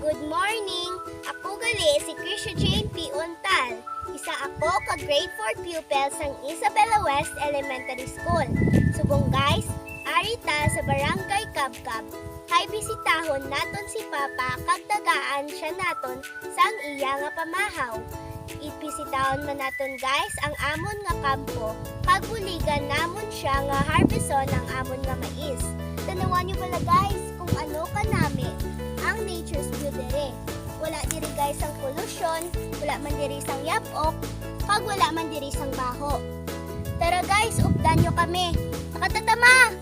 Good morning! Ako gali si Krisha Jane P. Untal. Isa ako ka grade 4 pupil sang Isabela West Elementary School. Subong guys, arita sa Barangay Kabkab. Hay bisitahon naton si Papa kag tagaan siya naton sang iya nga pamahaw. Ibisitahon man naton guys ang amon nga kampo kag buligan namon siya nga harveston ang amon nga mais. Tanawan niyo pala guys kung ano kanami ang nature's view dere. Wala diri guys ang pollution, wala man diri sang yapok, kag wala man diri sang baho. Tara guys, updan nyo kami. Nakatatama!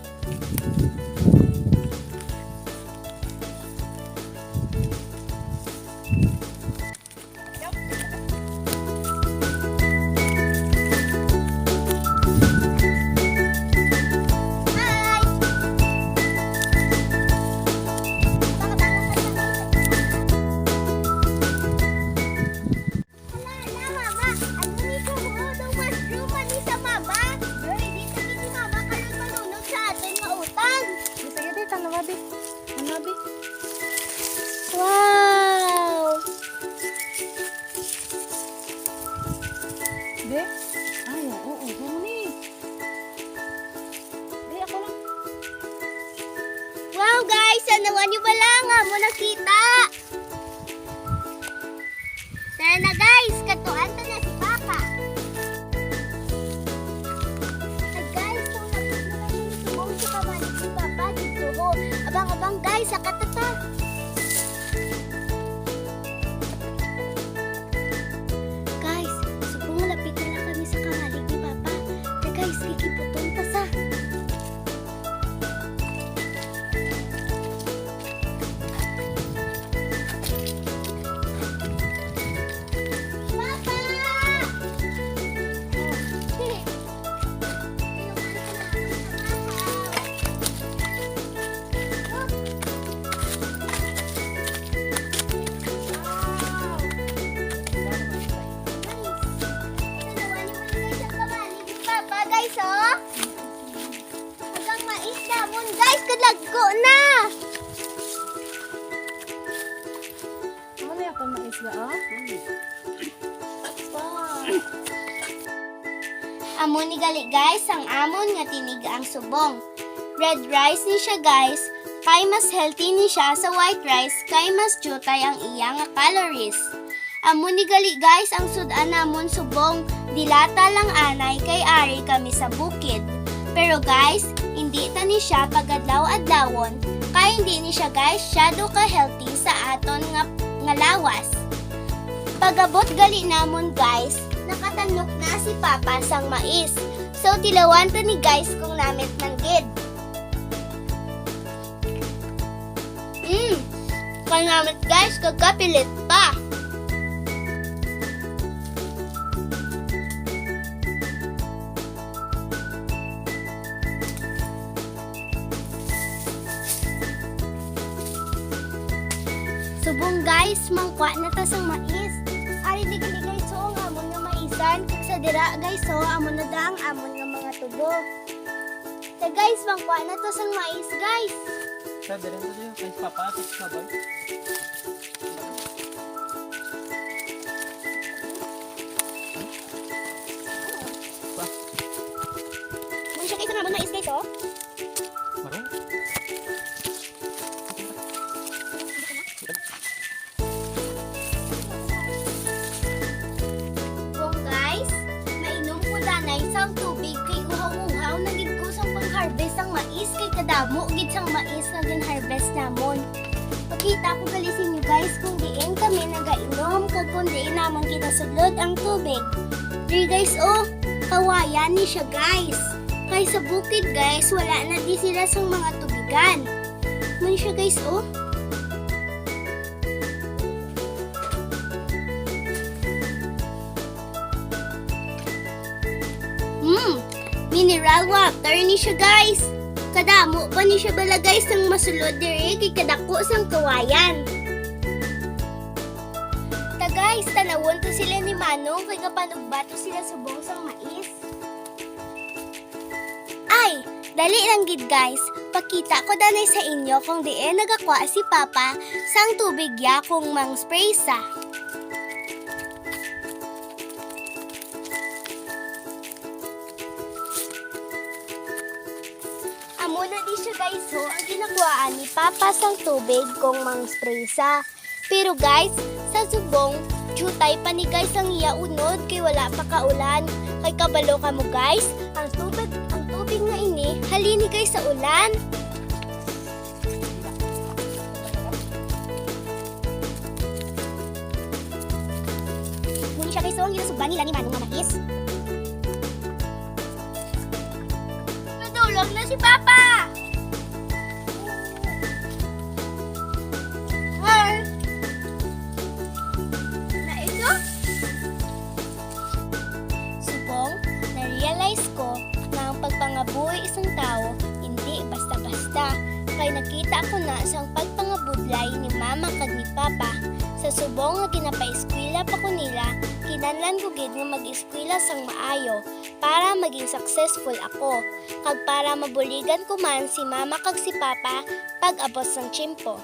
Wow! Be? Ay, oo, gani. Be, ako lang. Wow guys, sanawan nyo ba lang mo nakita? Tara na guys, katuan to na si Papa. At guys, kung nakita na yung sumong si Pamalik si Papa dito ho. Abang-abang guys, sa katata. Guys, subong lapit na lang kami sa kamalig ni Papa. Kaya guys, kikiputon ta sa. Kadlagko na! Ano yung akong mais ba, ah? Wow! Amon ni gali guys, ang amon nga tinigaang subong. Red rice ni siya guys, kay mas healthy ni siya sa white rice, kay mas jutay ang iya nga calories. Amon ni gali guys, ang sudan namon subong, dilata lang anay kay ari kami sa bukid. Pero guys, hindi ta ni siya pagadlaw-adlawon, kaya hindi ni siya guys syado ka-healthy sa aton nga lawas. Pagabot gali namon guys, nakatanok na si Papa sang mais. So tilawan ta ni guys kung namit man gid. Kanamit guys, kagapilit pa. Subong guys, mangkwa na ta sang mais. Ari di gali guys so ang amon nga maisan, kag sa dira guys so amon na da ang amon nga mga tubo. So guys, mangkwa na to sang mais guys. Sa dire to diyo kay Papa at sabay. Mun siya guys ang amon mais guys oh. Maro. Kung guys, mainom ko danay sang tubig kay uhaw-uhaw naging ko sang pang-harvest ang mais kay kadamo gid sang mais nga gin-harvest namon. Pakita ko gali sa inyo guys kung diin kami nagainom kag kung diin namon kita sudlod ang tubig. Diri guys oh, kawayan ni siya guys. Kay sa bukid guys, wala na di sila sang mga tubigan. Mun siya guys oh. Mineral water ni siya guys. Kadamo pa ni siya balagay sang masulod diri kay kadako sang kawayan. Ta guys, tanawon to sila ni Manong kay kapanugbato sila subong sang mais. Ay, Dali lang gid guys, pakita ko danay sa inyo kung diin nagakwa si Papa sang tubig ya kung mang spray sa. Amo na di siya guys ho, ang ginakuhaan ni Papa sang tubig kung mang spray sa. Pero guys, sa subong, jutay pa ni guys ang iya unod kay wala pa kaulan. Kay kabalo ka mo guys, ang tubig nga ini, halini guys sa ulan. Muni siya guys ho, ang ginasuban nila ni Manong nga mais. Natulog na si Papa! Hi! Na ito? Subong, na-realize ko na ang pagpangabuhi isang tao hindi basta-basta. Kaya nakita ko na sa pagpangabudlay ni Mama kag ni Papa. Sa subong nga ginapa-eskwela pa ko nila, kinahanglan ko gid nga mag-eskwela sang maayo para maging successful ako. Kag para mabuligan ko man si Mama kag si Papa pag abot sang tiyempo.